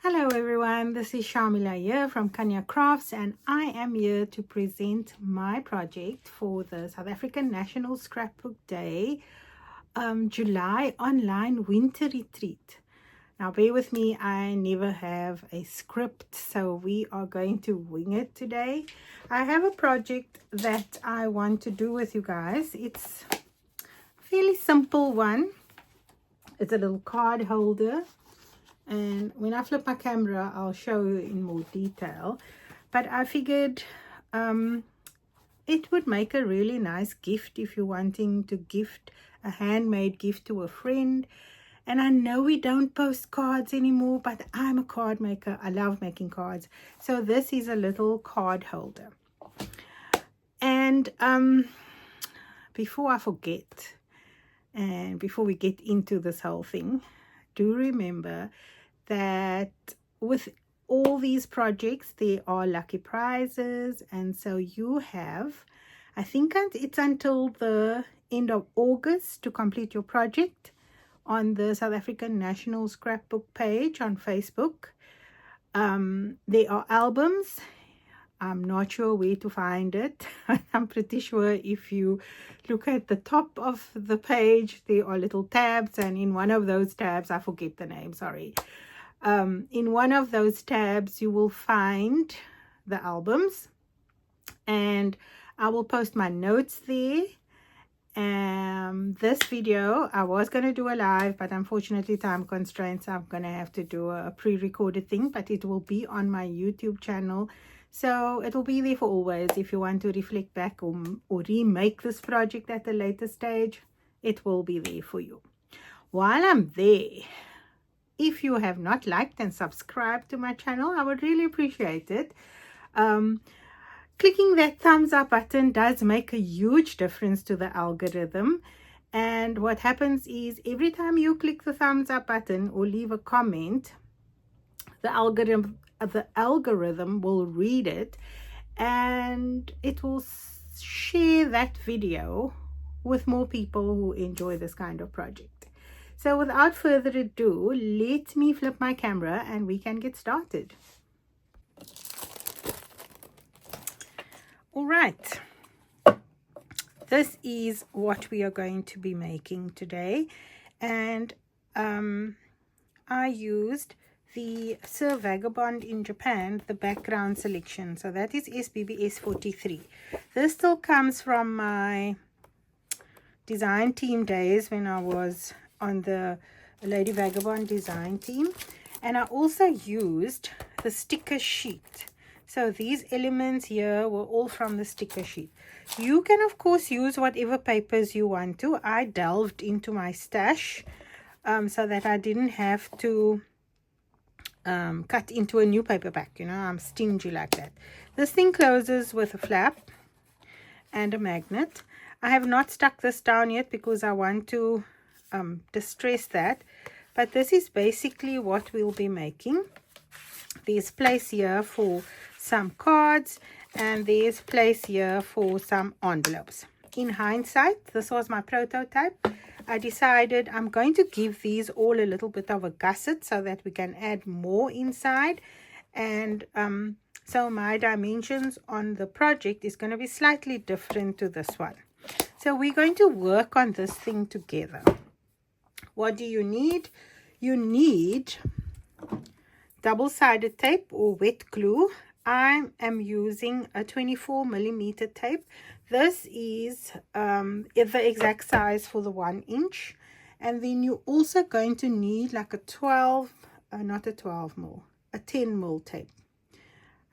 Hello everyone, this is Shamela here from Kanje Krafts, and I am here to present my project for the South African National Scrapbook Day July online winter retreat. Now bear with me, I never have a script, so we are going to wing it today. I have a project that I want to do with you guys. It's a fairly simple one. It's a little card holder. And when I flip my camera, I'll show you in more detail. But I figured it would make a really nice gift if you're wanting to gift a handmade gift to a friend. And I know we don't post cards anymore, but I'm a card maker. I love making cards. So this is a little card holder. And before I forget, and before we get into this whole thing, do remember that with all these projects there are lucky prizes, and so you have, I think it's until the end of August to complete your project on the South African National Scrapbook page on Facebook. There are albums. I'm not sure where to find it. I'm pretty sure if you look at the top of the page, there are little tabs, and in one of those tabs, I forget the name, sorry. In one of those tabs, you will find the albums, and I will post my notes there. This video, I was going to do a live, but unfortunately time constraints, I'm going to have to do a pre-recorded thing, but it will be on my YouTube channel. So it will be there for always. If you want to reflect back or remake this project at a later stage, it will be there for you. While I'm there, if you have not liked and subscribed to my channel, I would really appreciate it. Clicking that thumbs up button does make a huge difference to the algorithm. And what happens is every time you click the thumbs up button or leave a comment, the algorithm will read it, and it will share that video with more people who enjoy this kind of project. So without further ado, let me flip my camera and we can get started. All right, this is what we are going to be making today, and I used the Sir Vagabond in Japan, the background selection. So that is SBBS 43. This still comes from my design team days when I was on the Lady Vagabond design team. And I also used the sticker sheet. So these elements here were all from the sticker sheet. You can of course use whatever papers you want to. I delved into my stash so that I didn't have to cut into a new paperback. You know, I'm stingy like that. This thing closes with a flap and a magnet. I have not stuck this down yet because I want to distress that, but this is basically what we'll be making. There's place here for some cards, and there's place here for some envelopes. In hindsight, this was my prototype. I decided I'm going to give these all a little bit of a gusset so that we can add more inside. And so my dimensions on the project is going to be slightly different to this one. So we're going to work on this thing together. What do you need? You need double-sided tape or wet glue. I am using a 24mm tape. This is the exact size for the 1 inch. And then you're also going to need like a 10 mil tape.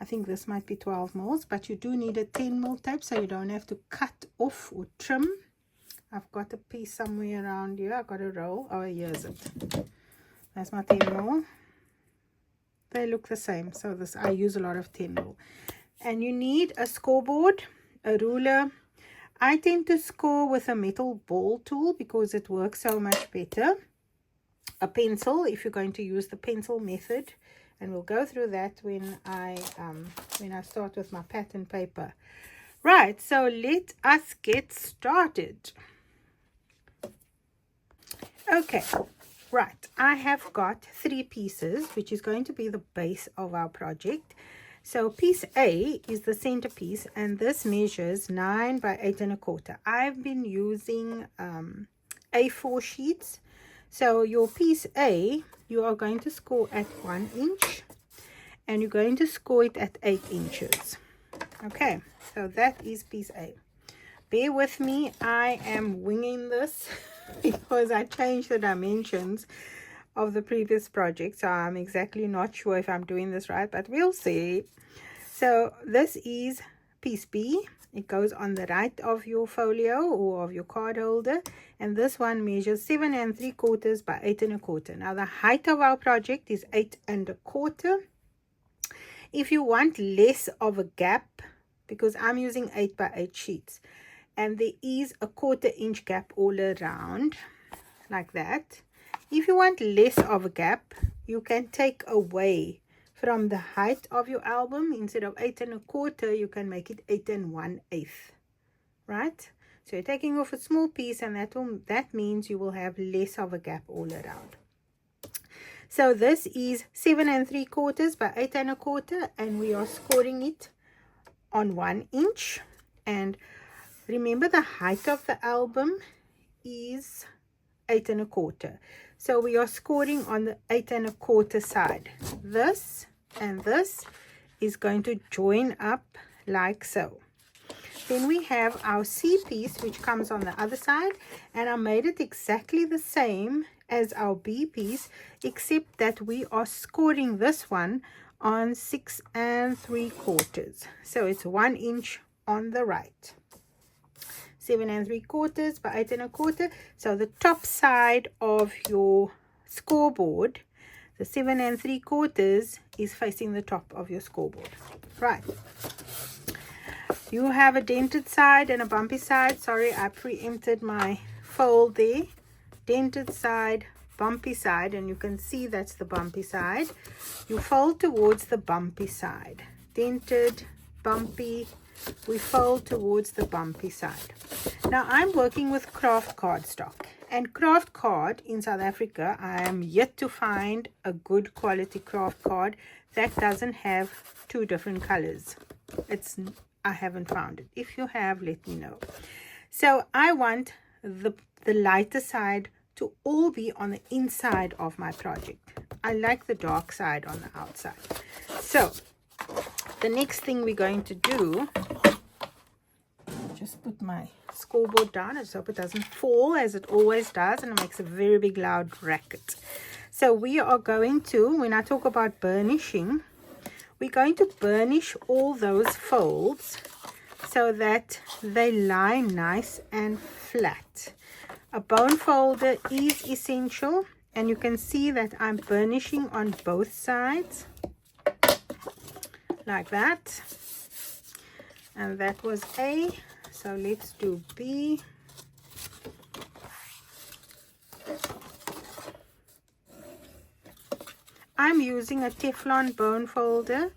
I think this might be 12 mils, but you do need a 10 mil tape so you don't have to cut off or trim. I've got a piece somewhere around here. I've got a roll. Oh, here's it. That's my 10 mil. They look the same. So this, I use a lot of 10 mil. And you need a scoreboard, a ruler. I tend to score with a metal ball tool because it works so much better. A pencil, if you're going to use the pencil method. And we'll go through that when I start with my pattern paper. Right, so let us get started. Okay, Right, I have got 3 pieces, which is going to be the base of our project. So piece A is the centerpiece, and this measures 9 by 8 1/4. I've been using A4 sheets. So your piece A, you are going to score at 1 inch, and you're going to score it at 8 inches. Okay, so that is piece A. Bear with me, I am winging this because I changed the dimensions of the previous project, so I'm exactly not sure if I'm doing this right, but we'll see. So this is piece B. It goes on the right of your folio or of your card holder, and this one measures 7 3/4 by 8 1/4. Now the height of our project is 8 1/4. If you want less of a gap, because I'm using 8 by 8 sheets, and there is a 1/4 inch gap all around, like that. If you want less of a gap, you can take away from the height of your album. Instead of 8 1/4, you can make it 8 1/8, right? So you're taking off a small piece, and that means you will have less of a gap all around. So this is 7 3/4 by 8 1/4, and we are scoring it on 1 inch. And remember, the height of the album is 8 1/4. So we are scoring on the 8 1/4 side. This and this is going to join up like so. Then we have our C piece, which comes on the other side, and I made it exactly the same as our B piece, except that we are scoring this one on 6 3/4. So it's 1 inch on the right. 7 3/4 by 8 1/4. So the top side of your scoreboard, the 7 3/4, is facing the top of your scoreboard. Right. You have a dented side and a bumpy side. Sorry, I preempted my fold there. Dented side, bumpy side, and you can see that's the bumpy side. You fold towards the bumpy side. Dented, bumpy, we fold towards the bumpy side. Now I'm working with craft cardstock, and craft card in South Africa, I am yet to find a good quality craft card that doesn't have 2 different colors. I haven't found it. If you have, let me know. So I want the lighter side to all be on the inside of my project. I like the dark side on the outside. So the next thing we're going to do, just put my scoreboard down. I just hope it doesn't fall, as it always does, and it makes a very big loud racket. So we are going to, when I talk about burnishing, we're going to burnish all those folds so that they lie nice and flat. A bone folder is essential, and you can see that I'm burnishing on both sides like that. And that was A. So let's do B. I'm using a Teflon bone folder,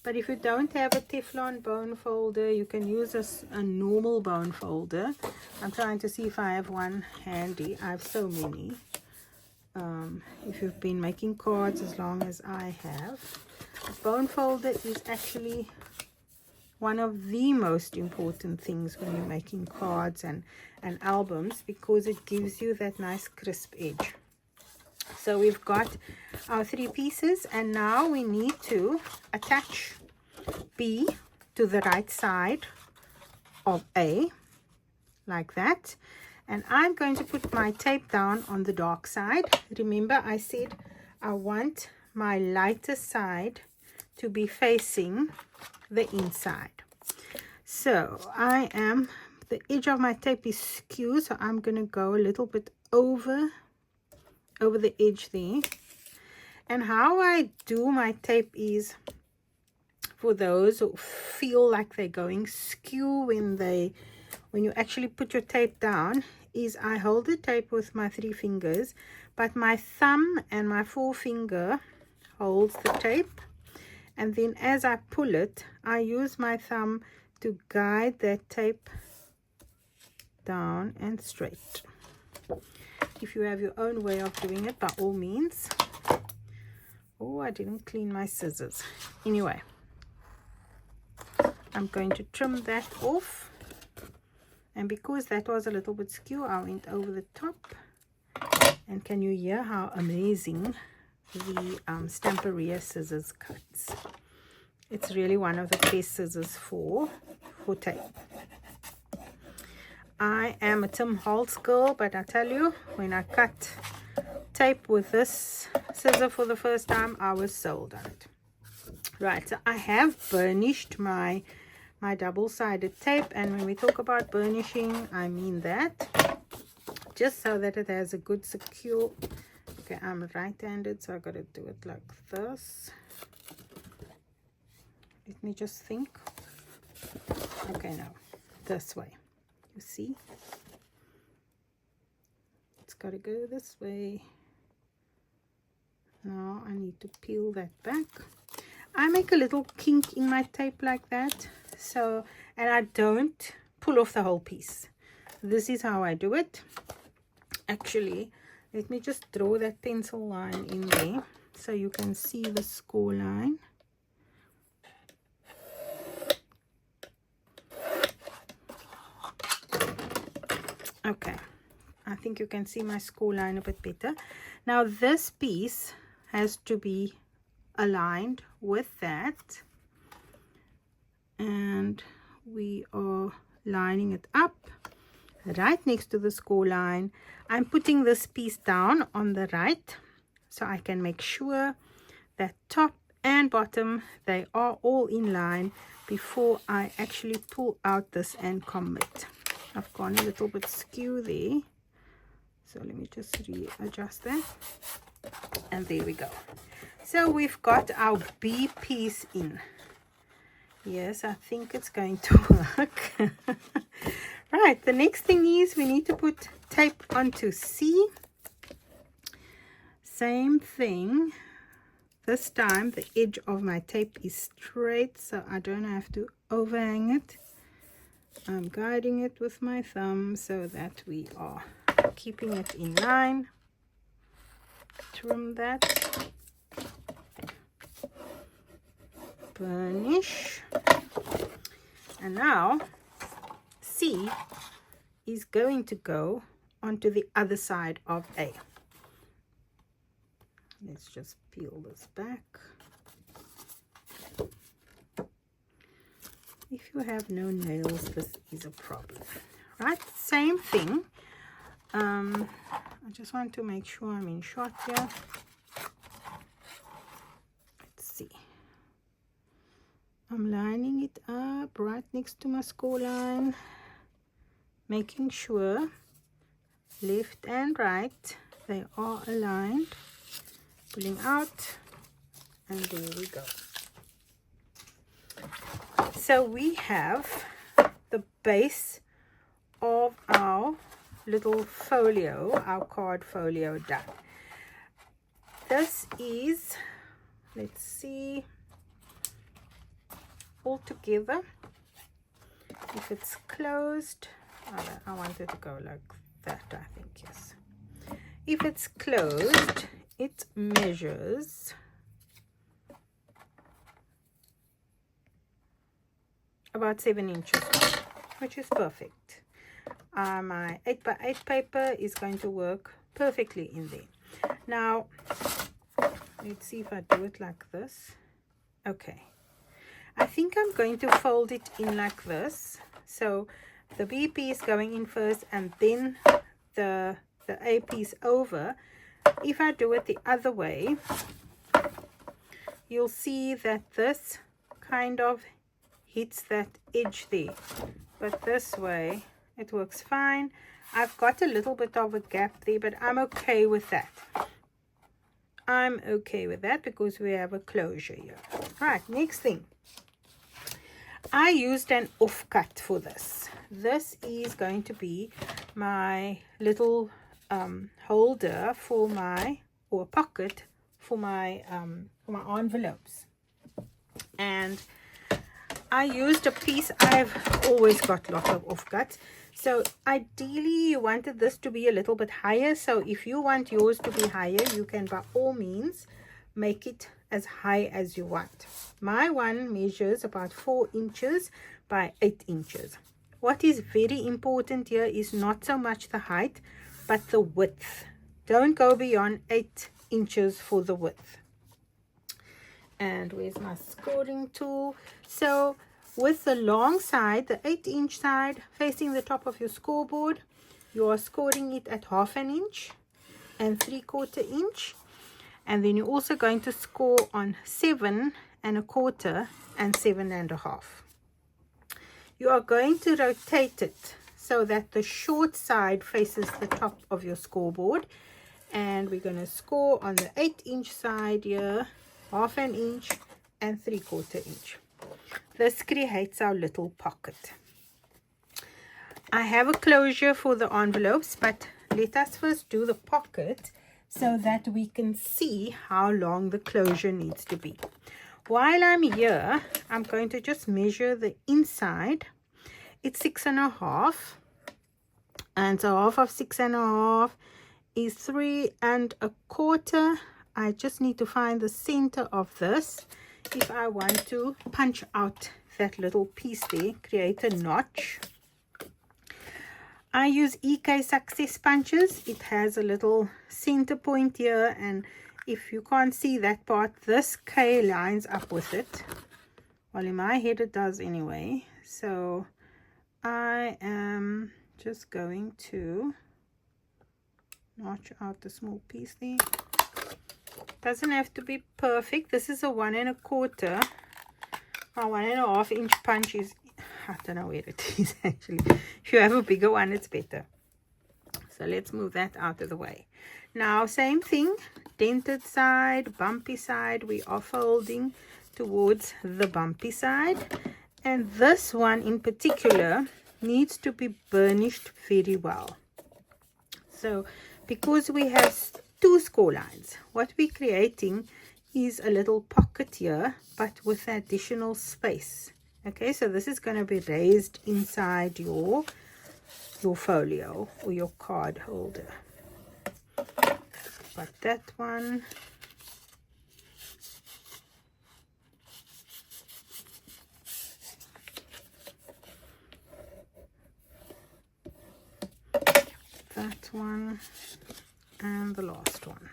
but if you don't have a Teflon bone folder, you can use a normal bone folder. I'm trying to see if I have one handy. I have so many. If you've been making cards as long as I have, a bone folder is actually one of the most important things when you're making cards and albums, because it gives you that nice crisp edge. So we've got our 3 pieces, and now we need to attach B to the right side of A, like that. And I'm going to put my tape down on the dark side. Remember, I said I want my lighter side to be facing the inside. So the edge of my tape is skewed, so I'm going to go a little bit over the edge there. And how I do my tape is, for those who feel like they're going skew when you actually put your tape down, is I hold the tape with my 3 fingers, but my thumb and my forefinger holds the tape, and then as I pull it, I use my thumb to guide that tape down and straight. If you have your own way of doing it, by all means. Oh, I didn't clean my scissors. Anyway, I'm going to trim that off. And because that was a little bit skew, I went over the top. And can you hear how amazing the Stamperia scissors cuts? It's really one of the best scissors for tape. I am a Tim Holtz girl, but I tell you, when I cut tape with this scissor for the first time, I was sold on it. Right, so I have burnished my double-sided tape, and when we talk about burnishing, I mean that, just so that it has a good secure. Okay, I'm right-handed, so I got to do it like this. Let me just think. Okay, now this way. You see, it's got to go this way. Now I need to peel that back. I make a little kink in my tape like that, so, and I don't pull off the whole piece. This is how I do it. Actually, let me just draw that pencil line in there so you can see the score line. Okay, I think you can see my score line a bit better. Now this piece has to be aligned with that, and we are lining it up right next to the score line. I'm putting this piece down on the right so I can make sure that top and bottom, they are all in line before I actually pull out this and commit. I've gone a little bit skew there, so let me just readjust that, and there we go. So we've got our B piece in. Yes, I think it's going to work. Right, the next thing is we need to put tape onto C. Same thing. This time the edge of my tape is straight, so I don't have to overhang it. I'm guiding it with my thumb so that we are keeping it in line. Trim that. Burnish. And now C is going to go onto the other side of A. Let's just peel this back. If you have no nails, this is a problem. Right, same thing. I just want to make sure I'm in shot here. Let's see. I'm lining it up right next to my score line, making sure left and right, they are aligned. Pulling out, and there we go. So we have the base of our little folio, our card folio done. This is, let's see, all together. If it's closed, I want it to go like that, I think, yes. If it's closed, it measures about 7 inches, which is perfect. My 8x8 paper is going to work perfectly in there. Now, let's see if I do it like this. Okay. I think I'm going to fold it in like this. So the B piece going in first and then the A piece over. If I do it the other way, you'll see that this kind of hits that edge there, but this way it works fine. I've got a little bit of a gap there, but I'm okay with that. I'm okay with that because we have a closure here. Right, next thing. I used an offcut for this. This is going to be my little holder for my, or pocket for my envelopes. And I used a piece. I've always got lots of offcuts, So ideally you wanted this to be a little bit higher. So if you want yours to be higher, you can by all means make it as high as you want. My one measures about 4 inches by 8 inches. What is very important here is not so much the height, but the width. Don't go beyond 8 inches for the width. And where's my scoring tool? So with the long side, the 8-inch side facing the top of your scoreboard, you are scoring it at 1/2 inch and 3/4 inch. And then you're also going to score on 7 1/4 and 7 1/2. You are going to rotate it so that the short side faces the top of your scoreboard. And we're going to score on the 8-inch side here, 1/2 inch and 3/4 inch. This creates our little pocket. I have a closure for the envelopes, but let us first do the pocket so that we can see how long the closure needs to be. While I'm here, I'm going to just measure the inside. It's 6 1/2, and so 1/2 of 6 1/2 is 3 1/4. I just need to find the center of this if I want to punch out that little piece there, create a notch. I use EK Success punches. It has a little center point here, and if you can't see that part, this K lines up with it. Well, in my head it does anyway. So I am just going to notch out the small piece there. Doesn't have to be perfect. This is a 1 1/4. My 1 1/2 inch punch is, I don't know where it is actually. If you have a bigger one, it's better. So let's move that out of the way. Now, same thing, dented side, bumpy side, we are folding towards the bumpy side. And this one in particular needs to be burnished very well. So because we have 2 score lines, what we're creating is a little pocket here, but with additional space. Okay, so this is going to be raised inside your folio or your card holder. But that one, that one, and the last one.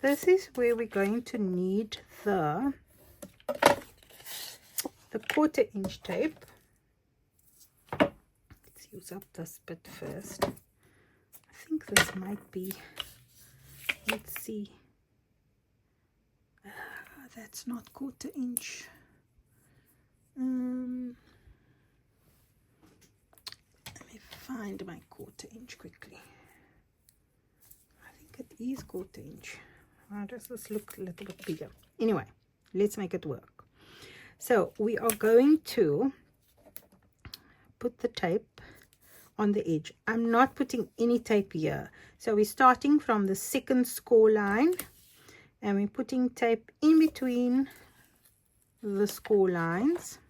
This is where we're going to need the 1/4 inch tape. Let's use up this bit first. I think this might be, let's see, that's not 1/4 inch. Let me find my 1/4 inch quickly. I think it is 1/4 inch. Why does this look a little bit bigger? Anyway, let's make it work. So we are going to put the tape on the edge. I'm not putting any tape here. So we're starting from the 2nd score line, and we're putting tape in between the score lines.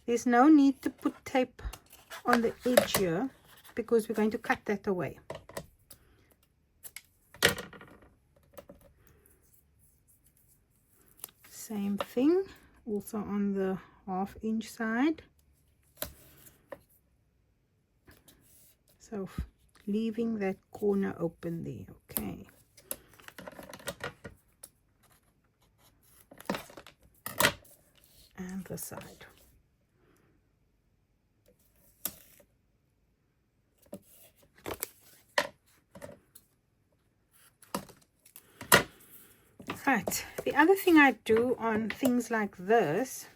There's no need to put tape on the edge here because we're going to cut that away. Same thing also on the 1/2 inch side. So leaving that corner open there. Okay, and the side. Right, the other thing I do on things like this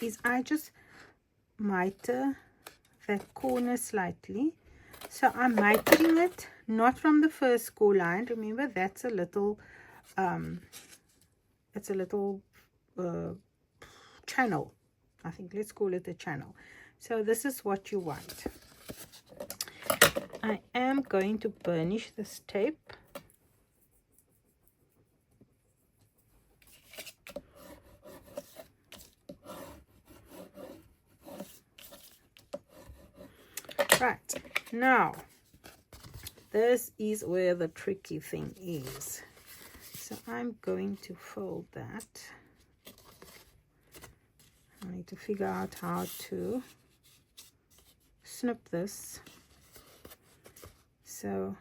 is I just miter that corner slightly. So I'm mitering it not from the 1st score line. Remember, that's a little it's a little channel. I think let's call it a channel. So this is what you want. I am going to burnish this tape. Right, now this is where the tricky thing is. So I'm going to fold that. I need to figure out how to snip this. So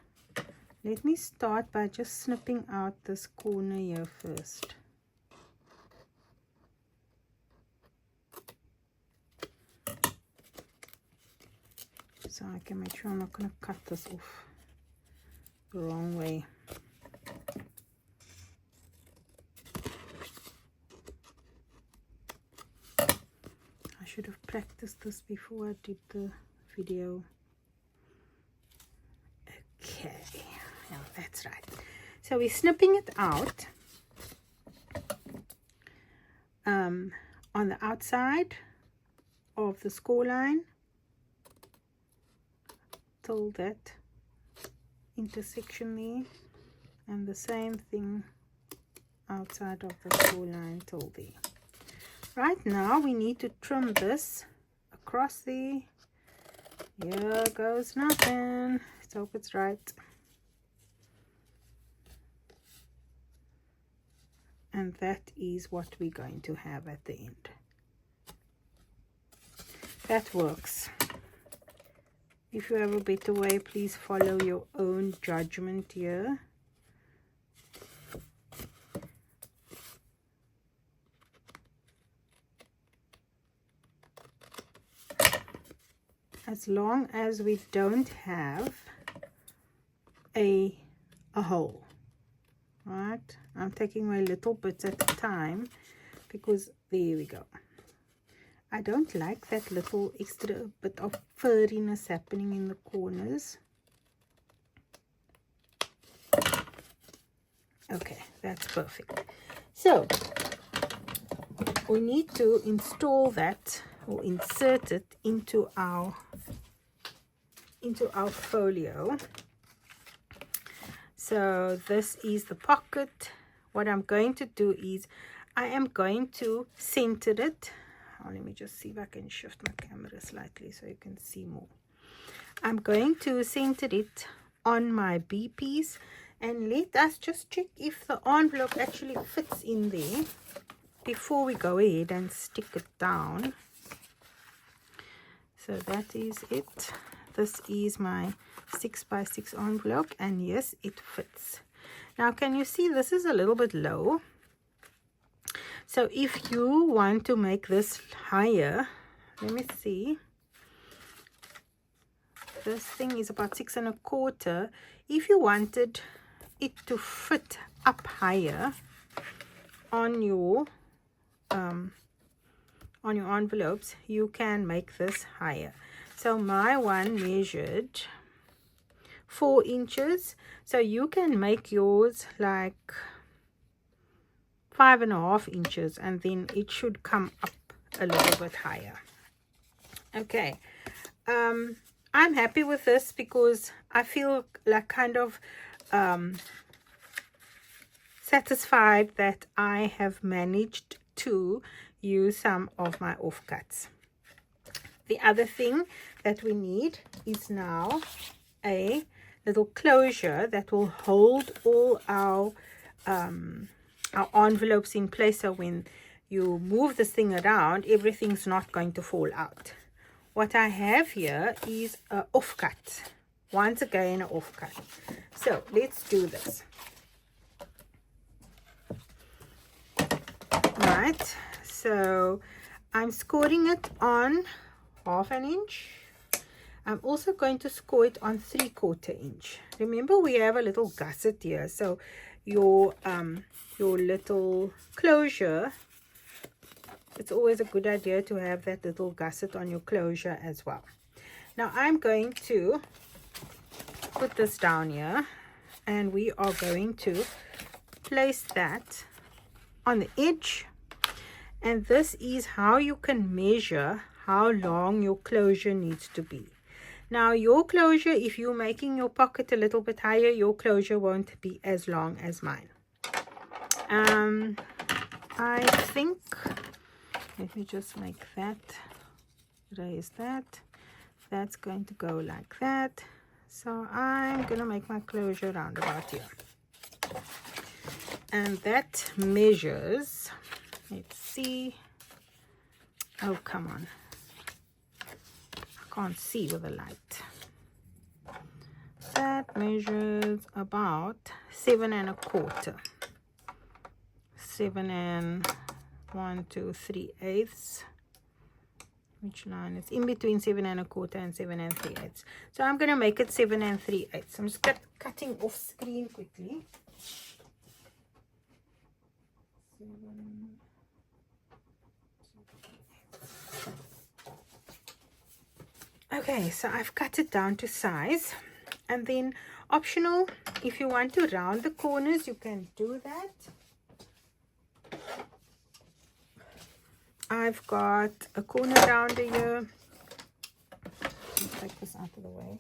let me start by just snipping out this corner here first. So I can make sure I'm not going to cut this off the wrong way. I should have practiced this before I did the video. Okay, yeah, that's right. So we're snipping it out on the outside of the score line till that intersection there, and the same thing outside of the score line till there. Right now we need to trim this across there. Here goes nothing. Let's hope it's right. And that is what we're going to have at the end. That works. If you have a better way, please follow your own judgment here. As long as we don't have a hole. Right, I'm taking my little bits at a time because there we go. I don't like that little extra bit of furriness happening in the corners. Okay, that's perfect. So we need to install that or insert it into our folio. So this is the pocket. What I'm going to do is I am going to center it. Oh, let me just see if I can shift my camera slightly so you can see more. I'm going to center it on my B piece, and let us just check if the envelope actually fits in there before we go ahead and stick it down. So that is it. This is my 6x6 envelope, and yes, it fits. Now can you see this is a little bit low? So if you want to make this higher, let me see, this thing is about 6 1/4. If you wanted it to fit up higher on your envelopes, you can make this higher. So my one measured 4 inches, so you can make yours like 5 1/2 inches, and then it should come up a little bit higher. Okay, I'm happy with this because I feel like kind of satisfied that I have managed to use some of my offcuts. The other thing that we need is now a little closure that will hold all our envelopes in place, so when you move this thing around, everything's not going to fall out. What I have here is an offcut. Once again, an offcut. So let's do this. Right, so I'm scoring it on 1/2 inch. I'm also going to score it on 3/4 inch. Remember, we have a little gusset here, so your little closure, it's always a good idea to have that little gusset on your closure as well. Now I'm going to put this down here, and we are going to place that on the edge, and this is how you can measure how long your closure needs to be. Now your closure, if you're making your pocket a little bit higher, your closure won't be as long as mine. I think, let me just make that, raise that. that's going to go like that. So I'm gonna make my closure round about here, and that measures, let's see, oh come on, I can't see with the light. That measures about 7 1/4. 7 1 2 3/8. Which line is in between 7 1/4 and 7 3/8. So I'm going to make it 7 3/8. I'm just cutting off screen quickly. 7. Okay, so I've cut it down to size, and then optional, if you want to round the corners, you can do that. I've got a corner rounder here. Let's take this out of the way.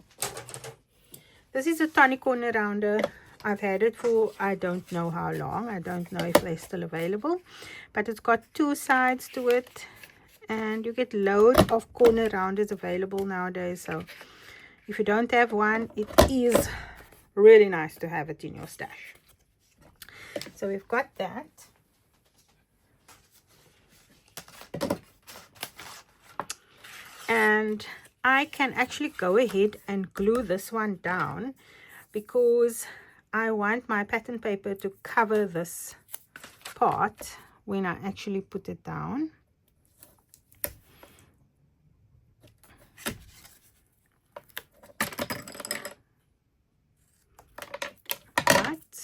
This is a tonic corner rounder. I've had it for I don't know how long. I don't know if they're still available, but it's got 2 sides to it, and you get loads of corner rounders available nowadays. So if you don't have one, it is really nice to have it in your stash. So we've got that. And I can actually go ahead and glue this one down, because I want my pattern paper to cover this part when I actually put it down. Right.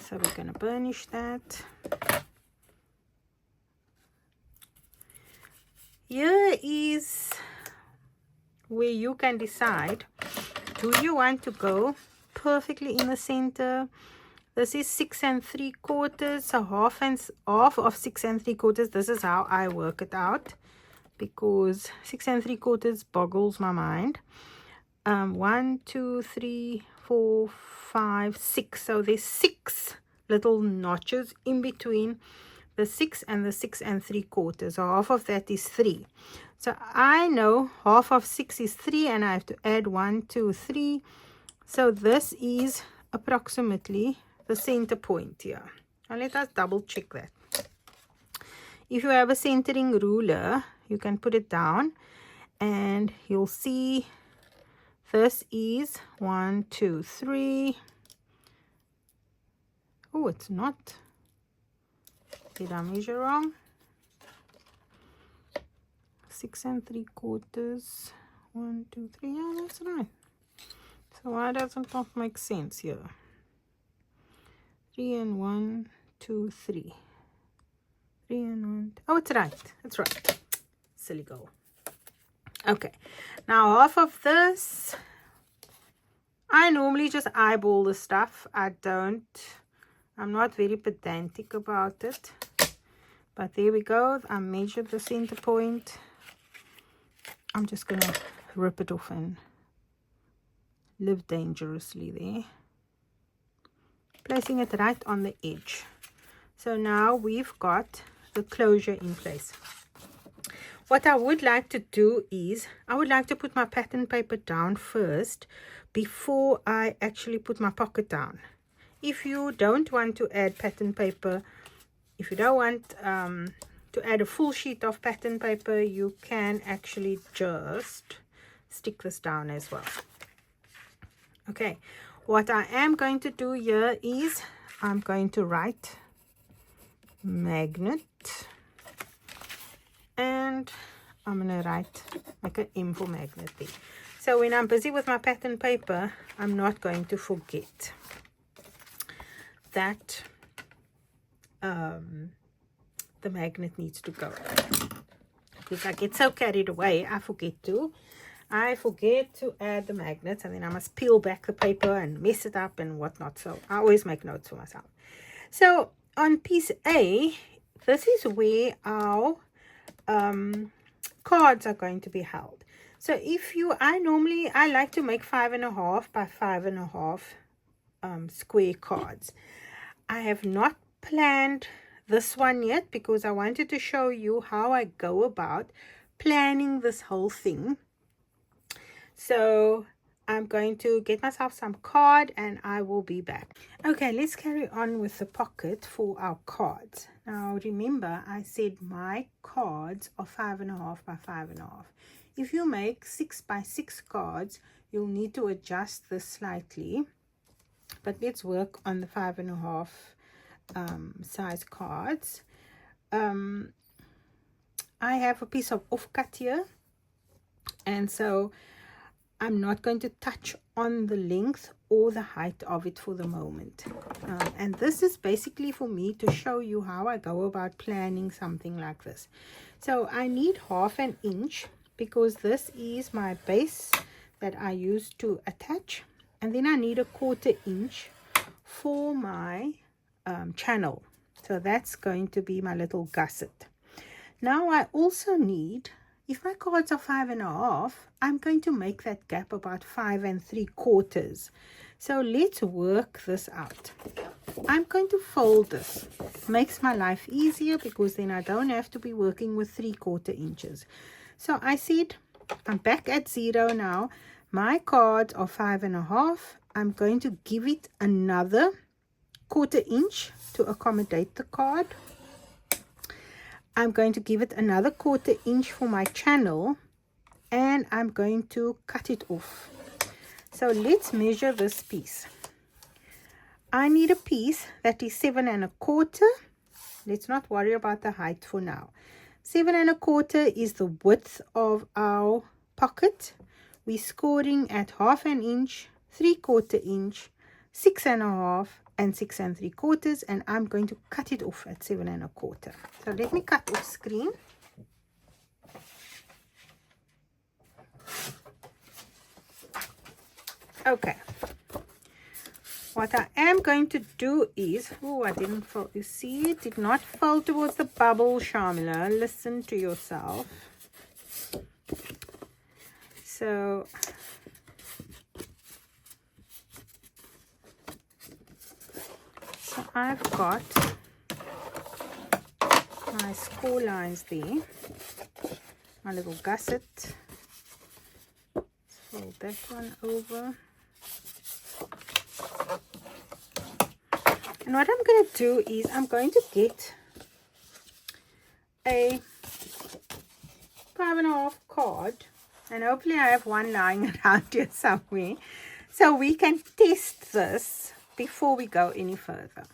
So we're going to burnish that. Here is where you can decide, do you want to go perfectly in the center? This is 6 3/4, so half of 6 3/4. This is how I work it out, because 6 3/4 boggles my mind. 1 2 3 4 5 6, so there's 6 little notches in between the 6 and the 6 3/4. So half of that is 3. So I know half of 6 is 3, and I have to add 1 2 3. So this is approximately the center point here. Now let us double check that. If you have a centering ruler, you can put it down, and you'll see this is 1 2 3. Oh, it's not. Did I measure wrong? 6 3/4. 1 2 3. Yeah, that's right. So why doesn't that make sense here? 3 and 1 2 3. 3 and 1. Oh, it's right. It's right. Silly girl. Okay. Now half of this, I normally just eyeball the stuff. I'm not very pedantic about it. But there we go. I measured the center point. I'm just going to rip it off and live dangerously there. Placing it right on the edge. So now we've got the closure in place. What I would like to do is, I would like to put my pattern paper down first before I actually put my pocket down. If you don't want to add pattern paper, if you don't want to add a full sheet of pattern paper, you can actually just stick this down as well. Okay, what I am going to do here is I'm going to write magnet, and I'm going to make an M for magnet there. So when I'm busy with my pattern paper, I'm not going to forget that the magnet needs to go, because I get so carried away, I forget to add the magnets, and then I must peel back the paper and mess it up and whatnot. So I always make notes for myself. So on piece A, this is where our cards are going to be held. So if you, I like to make 5.5 by 5.5 square cards. I have not planned this one yet, because I wanted to show you how I go about planning this whole thing. So I'm going to get myself some card and I will be back. Okay, let's carry on with the pocket for our cards. Now remember, I said my cards are 5.5 by 5.5. If you make 6 by 6 cards, you'll need to adjust this slightly. But let's work on the 5.5 size cards. I have a piece of offcut here, and so I'm not going to touch on the length or the height of it for the moment. And this is basically for me to show you how I go about planning something like this. So I need 1/2 inch because this is my base that I use to attach. And then I need 1/4 inch for my channel. So that's going to be my little gusset. Now I also need, if my cards are 5.5, I'm going to make that gap about 5 3/4. So let's work this out. I'm going to fold this. Makes my life easier because then I don't have to be working with 3/4 inches. So I said I'm back at 0 now. My cards are 5.5. I'm going to give it another 1/4 inch to accommodate the card. I'm going to give it another 1/4 inch for my channel, and I'm going to cut it off. So let's measure this piece. I need a piece that is 7 1/4. Let's not worry about the height for now. 7 1/4 is the width of our pocket. We're scoring at 1/2 inch, 3/4 inch, 6 1/2, and 6 3/4, and I'm going to cut it off at 7 1/4. So let me cut off screen. Okay. What I am going to do is, oh, I didn't fold. You see, it did not fold towards the bubble, Shamela. Listen to yourself. So I've got my score lines there, my little gusset. Let's fold that one over. And what I'm going to do is I'm going to get a 5.5 card, and hopefully I have one lying around here somewhere, so we can test this before we go any further.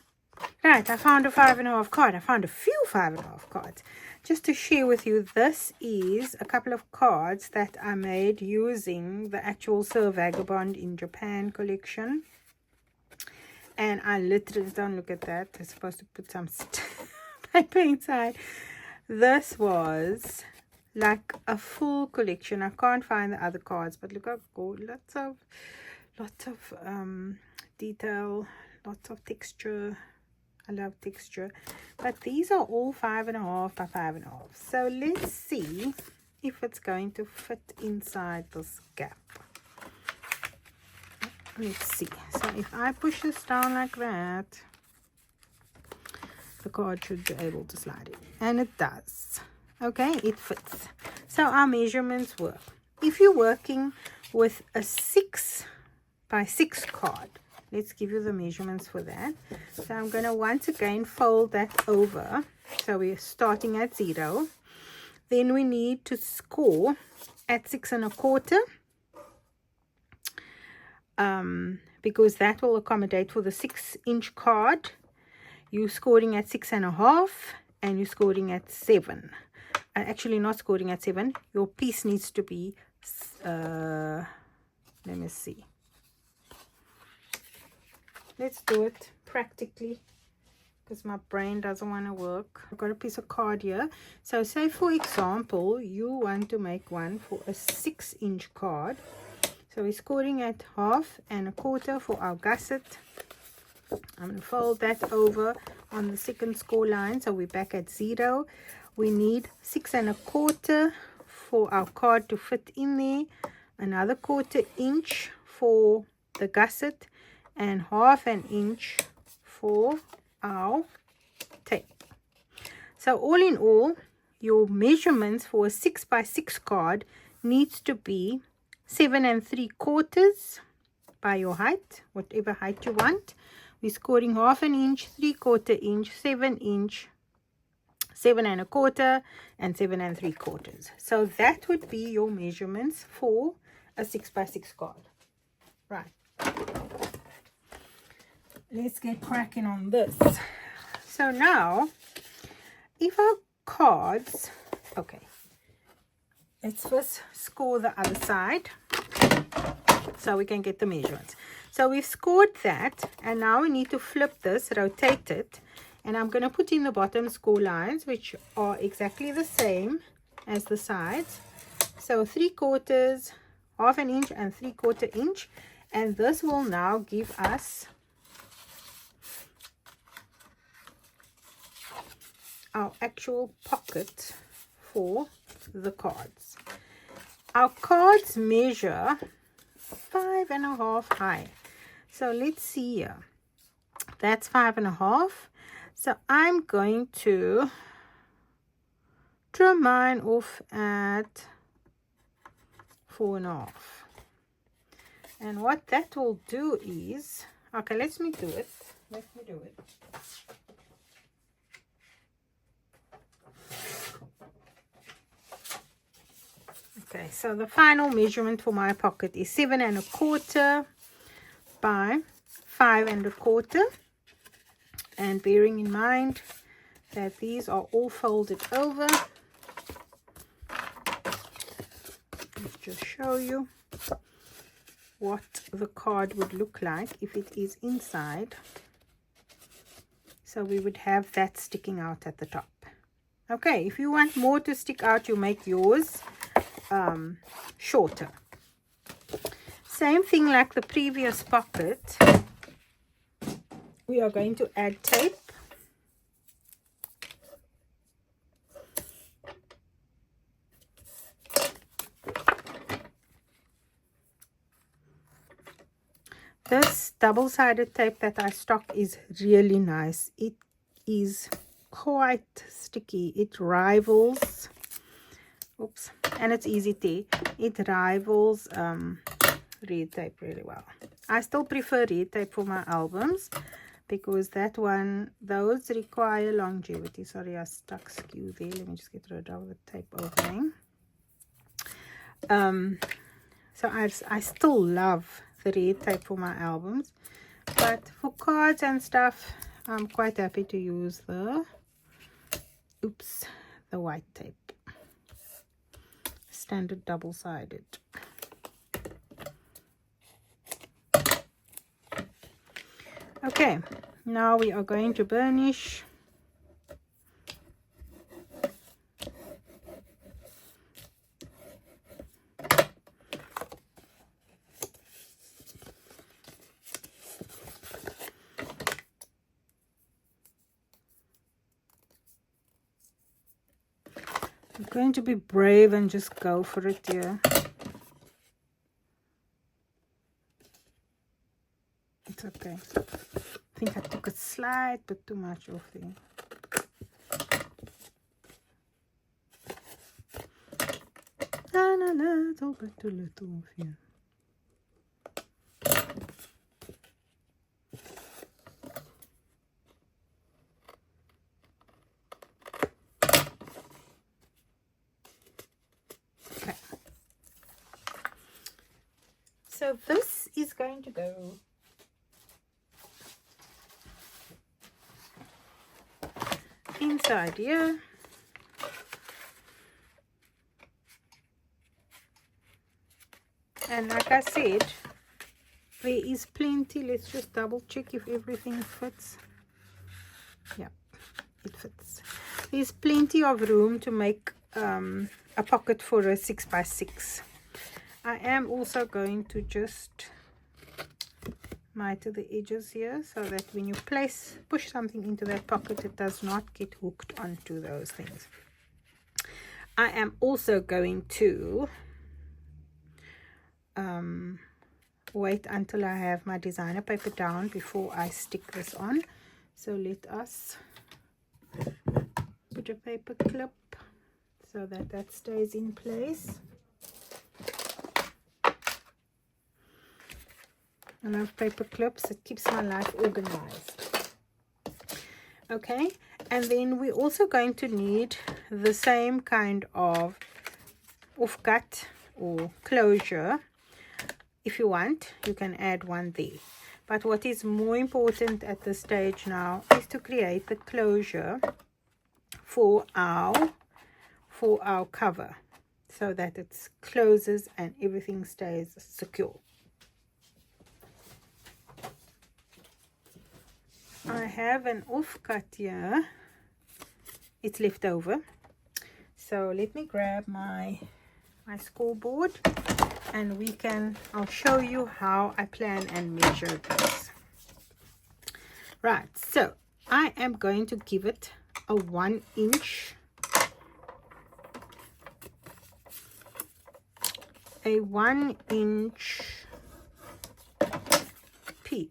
Right, I found a 5.5 card. I found a few 5.5 cards. Just to share with you, this is a couple of cards that I made using the actual Sir Vagabond in Japan collection. And I literally, don't look at that. I'm supposed to put some paper inside. This was like a full collection. I can't find the other cards, but look how gorgeous. Lots of detail, lots of texture. I love texture. But these are all 5.5 by 5.5. So let's see if it's going to fit inside this gap. Let's see. So if I push this down like that, the card should be able to slide in. And it does. Okay, it fits. So our measurements work. If you're working with a 6 by 6 card, let's give you the measurements for that. So I'm going to once again fold that over. So we're starting at 0. Then we need to score at 6 1/4. Because that will accommodate for the 6-inch card. You're scoring at 6 1/2, and you're scoring at 7. Actually not scoring at 7. Your piece needs to be let me see. Let's do it practically because my brain doesn't want to work. I've got a piece of card here. So say for example you want to make one for a 6-inch card. So we're scoring at 1/2 1/4 for our gusset. I'm going to fold that over on the second score line. So we're back at 0. We need 6 1/4 for our card to fit in there. Another 1/4 inch for the gusset. And 1/2 inch for our tape. So all in all, your measurements for a 6x6 card needs to be 7 3/4 by your height, whatever height you want. We're scoring 1/2 inch, 3/4 inch, 7 inch, 7 1/4, and 7 3/4. So that would be your measurements for a 6x6 card. Right. Let's get cracking on this. So now, if our cards, okay, let's first score the other side so we can get the measurements. So we've scored that, and now we need to flip this, rotate it, and I'm going to put in the bottom score lines, which are exactly the same as the sides. So 3/4, 1/2 inch, and 3/4 inch, and this will now give us our actual pocket for the cards. Our cards measure 5.5 high. So let's see here. That's 5.5. So I'm going to trim mine off at 4.5. And what that will do is, okay, let me do it. Okay, so the final measurement for my pocket is 7 1/4 by 5 1/4. And bearing in mind that these are all folded over, let's just show you what the card would look like if it is inside. So we would have that sticking out at the top. Okay, if you want more to stick out, you make yours shorter. Same thing like the previous pocket. We are going to add tape. This double-sided tape that I stock is really nice. It is quite sticky. It rivals, oops, and it's easy to, it rivals red tape really well. I still prefer red tape for my albums because that one, those require longevity. Sorry, I stuck skew there. Let me just get rid of the tape opening. So I still love the red tape for my albums, but for cards and stuff, I'm quite happy to use the, oops, the white tape, standard double-sided. Okay, now we are going to burnish. I'm going to be brave and just go for it here. It's okay. I think I took a slight bit too much off there. A little bit too little off here. Okay. So this is going to go inside here. And like I said, there is plenty. Let's just double check if everything fits. Yeah, it fits. There's plenty of room to make a pocket for a 6x6. I am also going to just miter the edges here so that when you push something into that pocket, it does not get hooked onto those things. I am also going to wait until I have my designer paper down before I stick this on. So let us put a paper clip so that that stays in place. I love paper clips, it keeps my life organized. Okay, and then we're also going to need the same kind of offcut or closure. If you want, you can add one there. But what is more important at this stage now is to create the closure for our cover, so that it closes and everything stays secure. I have an offcut here, it's left over, so let me grab my scoreboard and I'll show you how I plan and measure this. Right, so I am going to give it a 1 inch,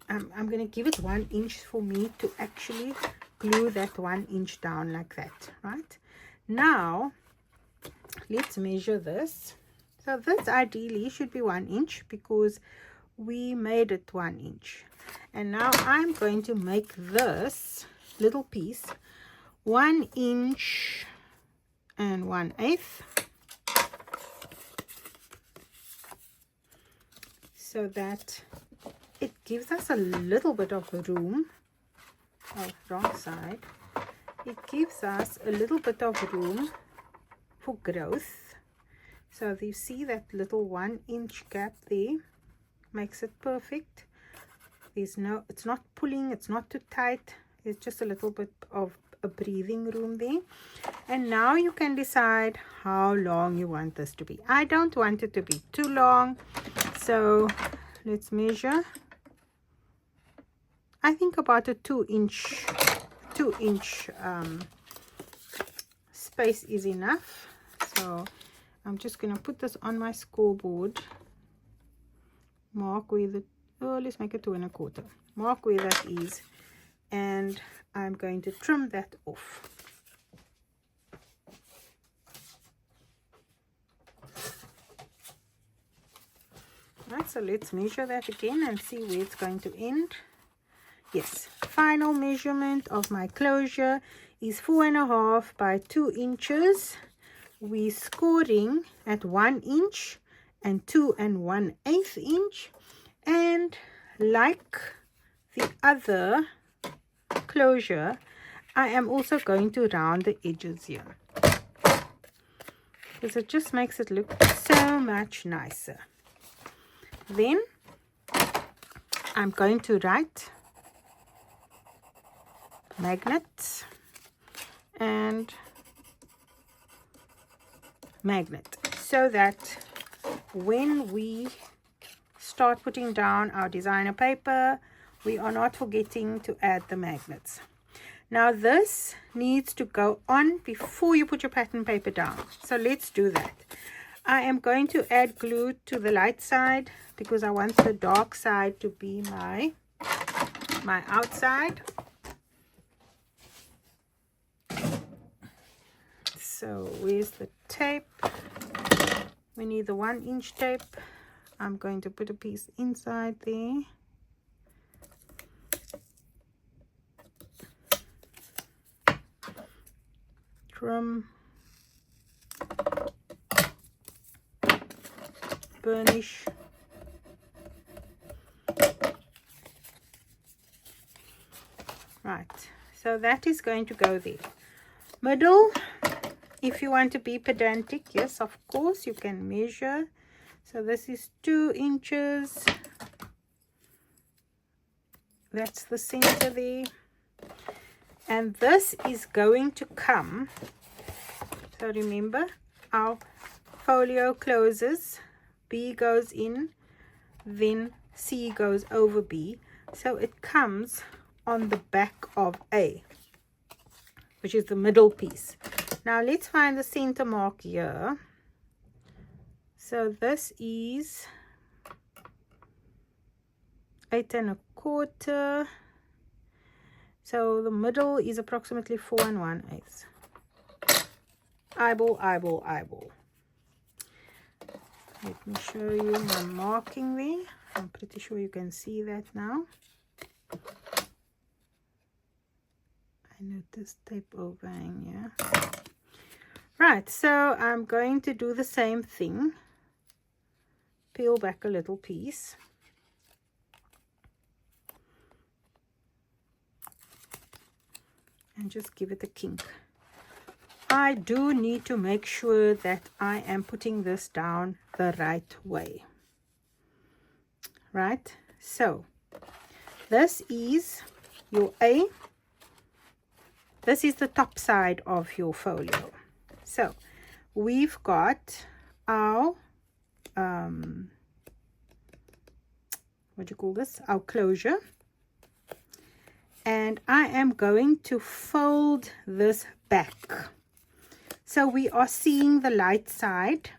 I'm going to give it 1 inch for me to actually glue that 1 inch down like that. Right, now let's measure this. So this ideally should be 1 inch because we made it 1 inch. And now I'm going to make this little piece 1 inch and 1/8. So that it gives us a little bit of room. Oh, wrong side. It gives us a little bit of room for growth. So you see that little 1 inch gap there makes it perfect. It's not pulling, it's not too tight, it's just a little bit of a breathing room there. And now you can decide how long you want this to be. I don't want it to be too long, so let's measure. I think about a 2 inch space is enough. So I'm just going to put this on my scoreboard, mark where let's make it 2 1/4, mark where that is, and I'm going to trim that off. Right, so let's measure that again and see where it's going to end. Yes, final measurement of my closure is 4 1/2 by 2 inches. We're scoring at 1 inch and 2 1/8 inch, and like the other closure, I am also going to round the edges here because it just makes it look so much nicer. Then I'm going to write magnet and magnet, so that when we start putting down our designer paper, we are not forgetting to add the magnets. Now this needs to go on before you put your pattern paper down, so let's do that. I am going to add glue to the light side because I want the dark side to be my outside. So where's the tape? We need the 1 inch tape. I'm going to put a piece inside there. Trim, burnish, right, so that is going to go there. Middle, if you want to be pedantic, yes, of course you can measure. So this is 2 inches, that's the center there, and this is going to come, so remember our folio closes, B goes in, then C goes over B, so it comes on the back of A, which is the middle piece. Now let's find the center mark here. So this is 8 1/4, so the middle is approximately 4 1/8. eyeball, eyeball, eyeball. Let me show you my marking there. I'm pretty sure you can see that now. I noticed tape overhang here. Right, so I'm going to do the same thing. Peel back a little piece. And just give it a kink. I do need to make sure that I am putting this down the right way. Right, so this is your A. This is the top side of your folio. So we've got our what do you call this? Our closure. And I am going to fold this back. So we are seeing the light side.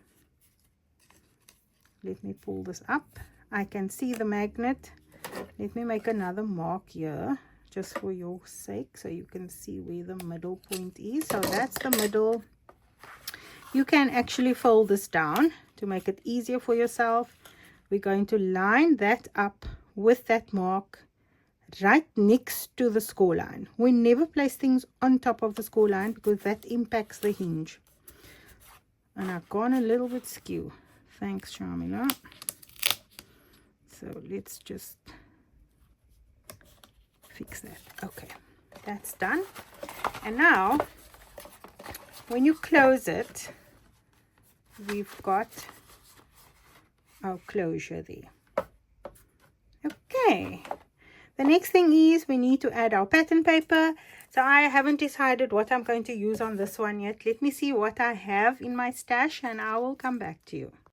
Let me pull this up. I can see the magnet. Let me make another mark here, just for your sake, so you can see where the middle point is. So that's the middle. You can actually fold this down to make it easier for yourself. We're going to line that up with that mark right next to the score line. We never place things on top of the score line because that impacts the hinge. And I've gone a little bit skew. Thanks, Shamela. So let's just fix that. Okay, that's done. And now when you close it, we've got our closure there. Okay, the next thing is we need to add our pattern paper. So I haven't decided what I'm going to use on this one yet. Let me see what I have in my stash and I will come back to you.